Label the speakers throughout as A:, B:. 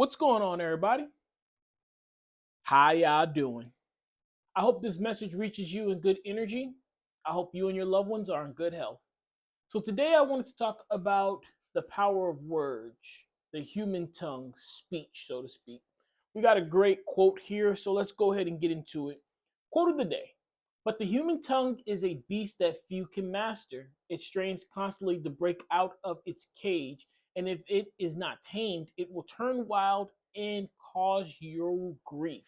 A: What's going on, everybody? How y'all doing? I hope this message reaches you in good energy. I hope you and your loved ones are in good health. So, today I wanted to talk about the power of words, the human tongue, speech, so to speak. We got a great quote here, so let's go ahead and get into it. Quote of the day. But the human tongue is a beast that few can master. It strains constantly to break out of its cage, and if it is not tamed, it will turn wild and cause you grief.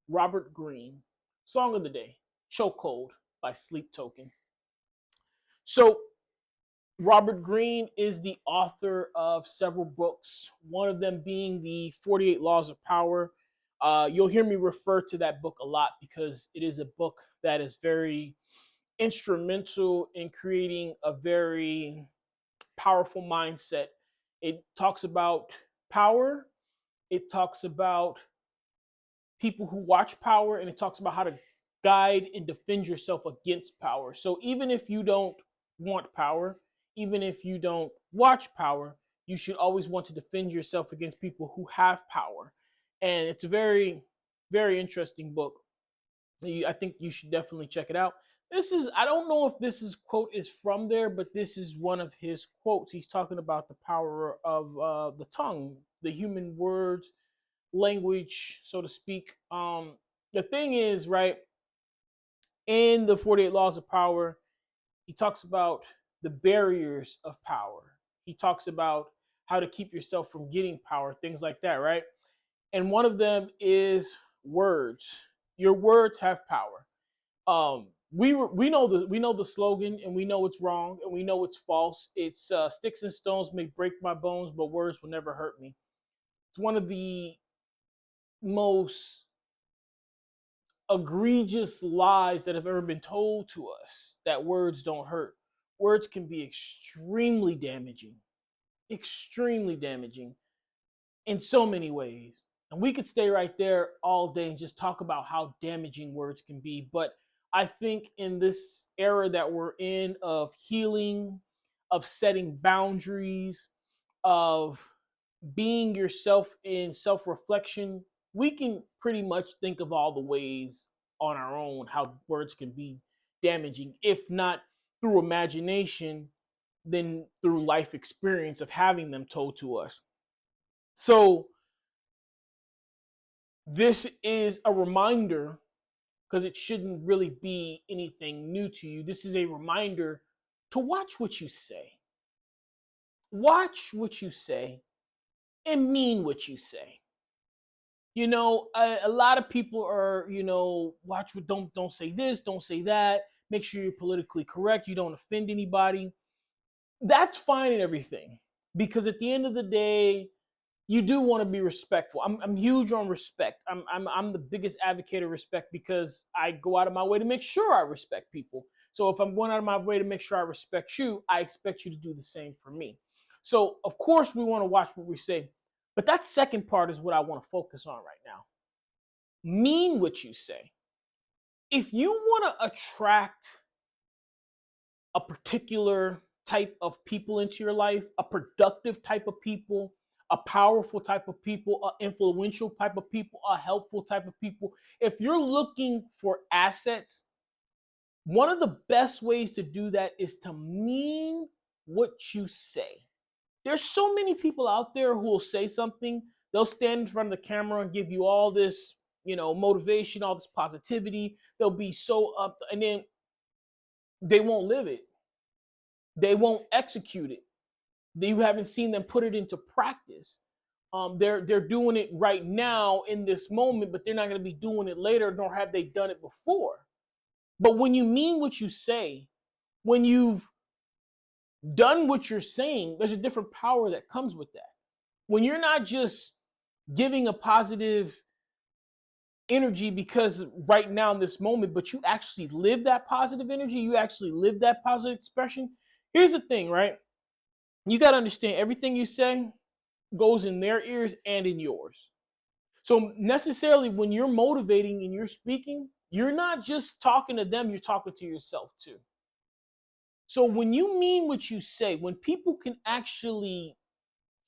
A: Robert Greene. Song of the day, Qotd by Sleep Token. So, Robert Greene is the author of several books, one of them being the 48 Laws of Power. You'll hear me refer to that book a lot because it is a book that is very instrumental in creating a very powerful mindset. It talks about power, it talks about people who watch power, and it talks about how to guide and defend yourself against power. So even if you don't want power, even if you don't watch power, you should always want to defend yourself against people who have power. And it's a very, very interesting book. I think you should definitely check it out. I don't know if this is quote is from there, but this is one of his quotes. He's talking about the power of the tongue, the human words, language, so to speak. The thing is, right, in the 48 Laws of Power, he talks about the barriers of power. He talks about how to keep yourself from getting power, things like that, right? And one of them is words. Your words have power. We know the slogan, and we know it's wrong, and we know it's false. It's sticks and stones may break my bones, but words will never hurt me. It's one of the most egregious lies that have ever been told to us, that words don't hurt. Words can be extremely damaging in so many ways. And we could stay right there all day and just talk about how damaging words can be. But I think in this era that we're in of healing, of setting boundaries, of being yourself in self reflection, we can pretty much think of all the ways on our own how words can be damaging, if not through imagination, then through life experience of having them told to us. So, this is a reminder because it shouldn't really be anything new to you. This is a reminder to watch what you say. Watch what you say and mean what you say. A lot of people are, watch what don't say this, don't say that. Make sure you're politically correct. You don't offend anybody. That's fine and everything, because at the end of the day, you do want to be respectful. I'm huge on respect. I'm the biggest advocate of respect because I go out of my way to make sure I respect people. So if I'm going out of my way to make sure I respect you, I expect you to do the same for me. So of course we want to watch what we say, but that second part is what I want to focus on right now. Mean what you say. If you want to attract a particular type of people into your life, a productive type of people, a powerful type of people, an influential type of people, a helpful type of people. If you're looking for assets, one of the best ways to do that is to mean what you say. There's so many people out there who will say something, they'll stand in front of the camera and give you all this, motivation, all this positivity. They'll be so up, and then they won't live it. They won't execute it. You haven't seen them put it into practice. They're doing it right now in this moment, but they're not going to be doing it later, nor have they done it before. But when you mean what you say, when you've done what you're saying, there's a different power that comes with that. When you're not just giving a positive energy because right now in this moment, but you actually live that positive energy, you actually live that positive expression. Here's the thing, right? You got to understand everything you say goes in their ears and in yours. So necessarily when you're motivating and you're speaking, you're not just talking to them, you're talking to yourself too. So when you mean what you say, when people can actually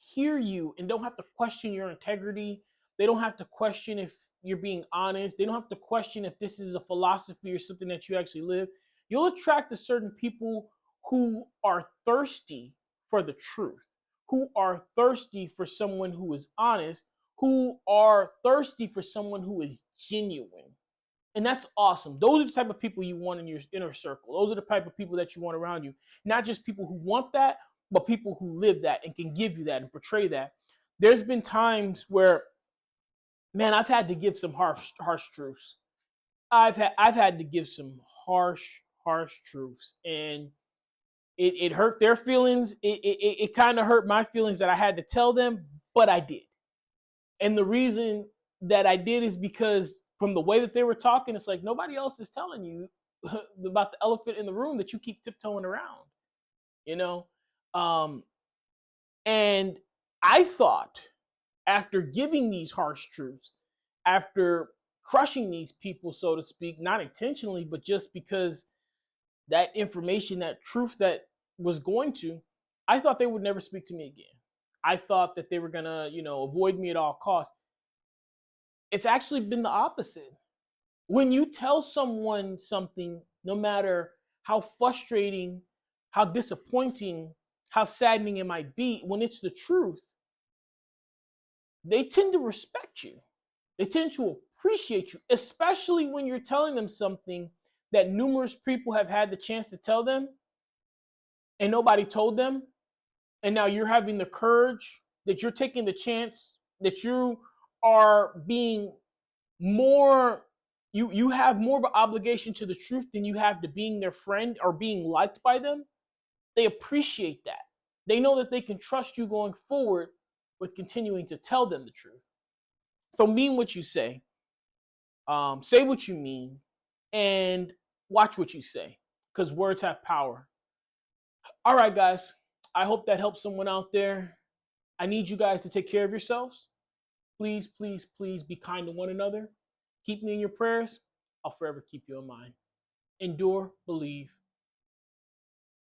A: hear you and don't have to question your integrity. They don't have to question if you're being honest. They don't have to question if this is a philosophy or something that you actually live. You'll attract a certain people who are thirsty for the truth, who are thirsty for someone who is honest, who are thirsty for someone who is genuine. And that's awesome. Those are the type of people you want in your inner circle. Those are the type of people that you want around you. Not just people who want that, but people who live that and can give you that and portray that. There's been times where, man, I've had to give some harsh truths. I've had to give some harsh truths, and it hurt their feelings. It kind of hurt my feelings that I had to tell them, but I did. And the reason that I did is because from the way that they were talking, it's like nobody else is telling you about the elephant in the room that you keep tiptoeing around, you know? Um, and I thought after giving these harsh truths, after crushing these people, so to speak, not intentionally, but just because that information, that truth that was going to, I thought they would never speak to me again. I thought that they were gonna, avoid me at all costs. It's actually been the opposite. When you tell someone something, no matter how frustrating, how disappointing, how saddening it might be, when it's the truth, they tend to respect you. They tend to appreciate you, especially when you're telling them something that numerous people have had the chance to tell them and nobody told them. And now you're having the courage, that you're taking the chance, that you are being more, you have more of an obligation to the truth than you have to being their friend or being liked by them. They appreciate that. They know that they can trust you going forward with continuing to tell them the truth. So mean what you say what you mean, and watch what you say, because words have power. All right, guys, I hope that helps someone out there. I need you guys to take care of yourselves. Please, please, please be kind to one another. Keep me in your prayers. I'll forever keep you in mind. Endure, believe,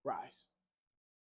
A: rise.